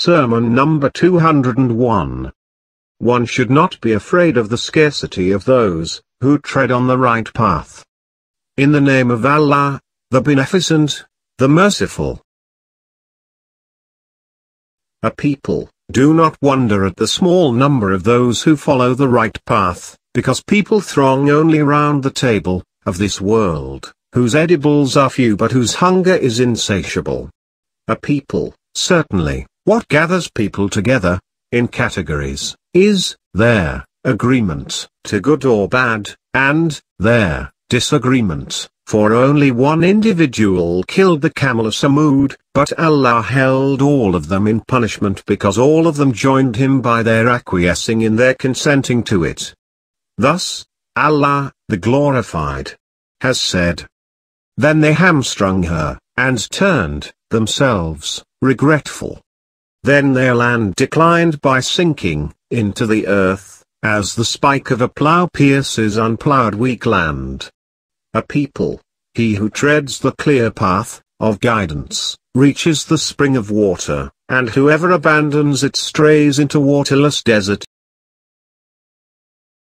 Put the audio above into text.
Sermon number 201. One should not be afraid of the scarcity of those who tread on the right path. In the name of Allah, the Beneficent, the Merciful. A people, do not wonder at the small number of those who follow the right path, because people throng only round the table of this world, whose edibles are few but whose hunger is insatiable. A people, certainly, what gathers people together, in categories, is their agreement to good or bad, and their disagreement, for only one individual killed the camel of Samud, but Allah held all of them in punishment because all of them joined him by their acquiescing in their consenting to it. Thus, Allah, the Glorified, has said, "Then they hamstrung her, and turned, themselves, regretful. Then their land declined by sinking, into the earth, as the spike of a plough pierces unploughed weak land." A people, he who treads the clear path of guidance, reaches the spring of water, and whoever abandons it strays into waterless desert.